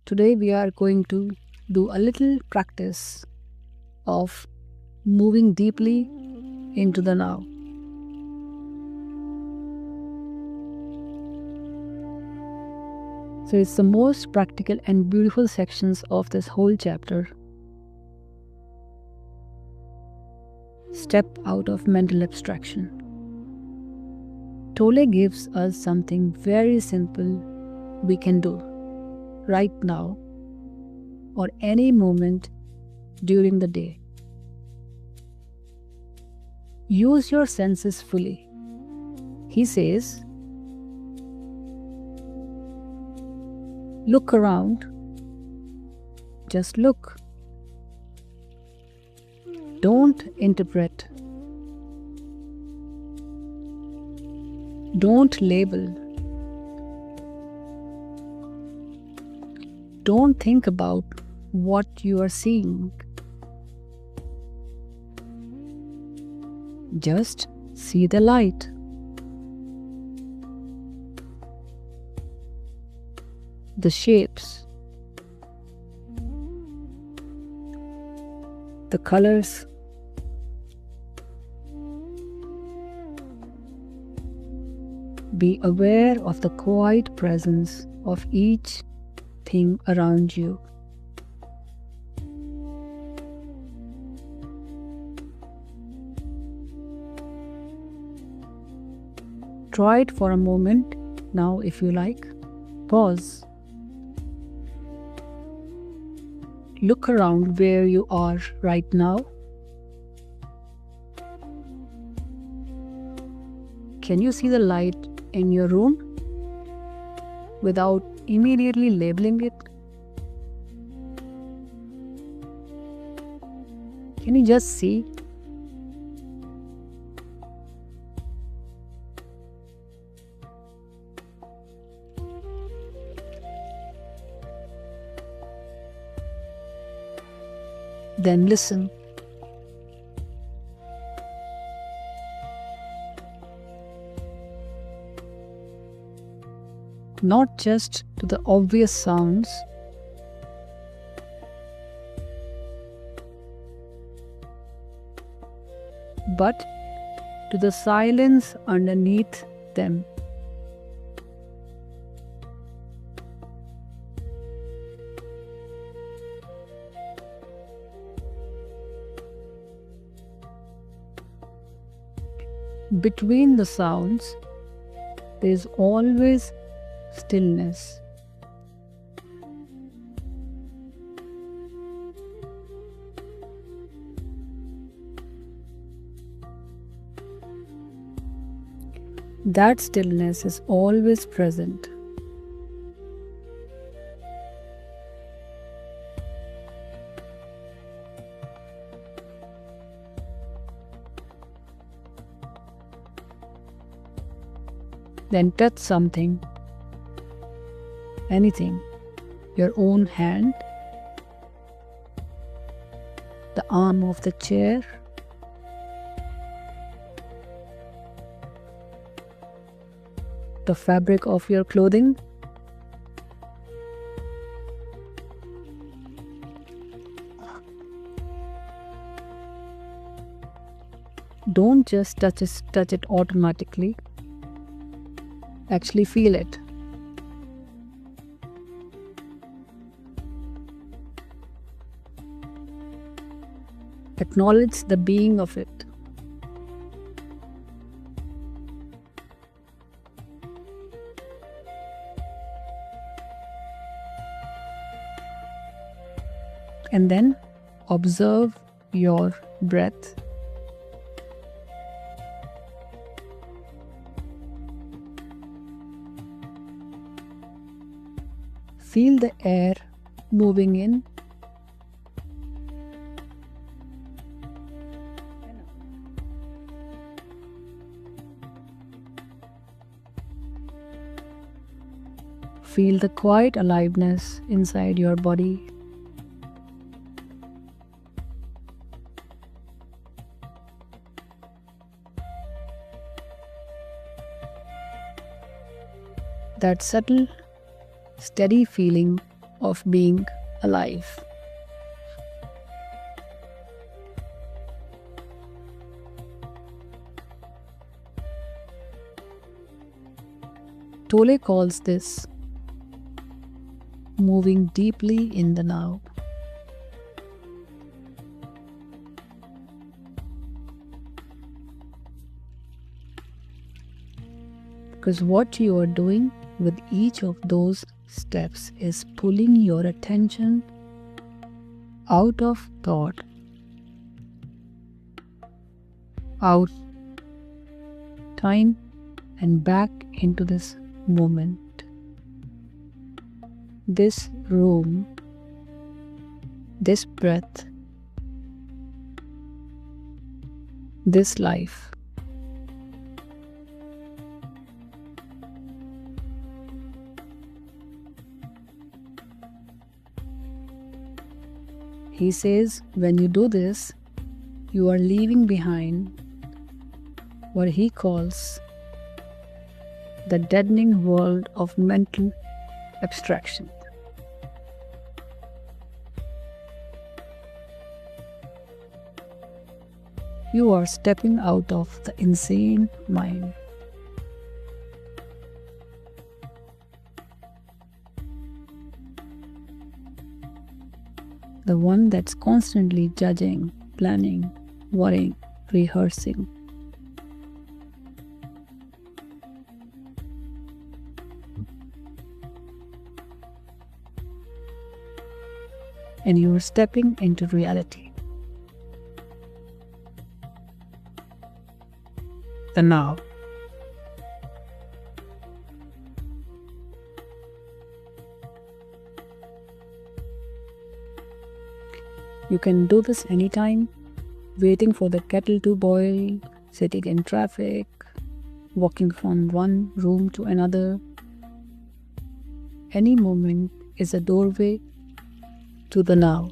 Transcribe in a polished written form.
Today we are going to do a little practice of moving deeply into the now. So it's the most practical and beautiful sections of this whole chapter. Step out of mental abstraction. Tolle gives us something very simple we can do right now or any moment during the day. Use your senses fully. He says, look around. Just look. Don't interpret. Don't label. Don't think about what you are seeing. Just see the light. The shapes. The colors. Be aware of the quiet presence of each thing around you. Try it for a moment now if you like. Pause. Look around where you are right now. Can you see the light in your room without immediately labeling it? Can you just see? Then listen. Not just to the obvious sounds, but to the silence underneath them. Between the sounds, there is always stillness. That stillness is always present. Then touch something, anything, your own hand, the arm of the chair, the fabric of your clothing, don't just touch it automatically. Actually feel it. Acknowledge the being of it. And then observe your breath. Feel the air moving in feel the quiet aliveness inside your body. That subtle, steady feeling of being alive. Tolle calls this moving deeply in the now. Because what you are doing with each of those steps is pulling your attention out of thought, out time, and back into this moment, this room, this breath, this life. He says, when you do this, you are leaving behind what he calls the deadening world of mental abstraction. You are stepping out of the insane mind. The one that's constantly judging, planning, worrying, rehearsing. And you are stepping into reality. The now. You can do this anytime, waiting for the kettle to boil, sitting in traffic, walking from one room to another. Any moment is a doorway to the now.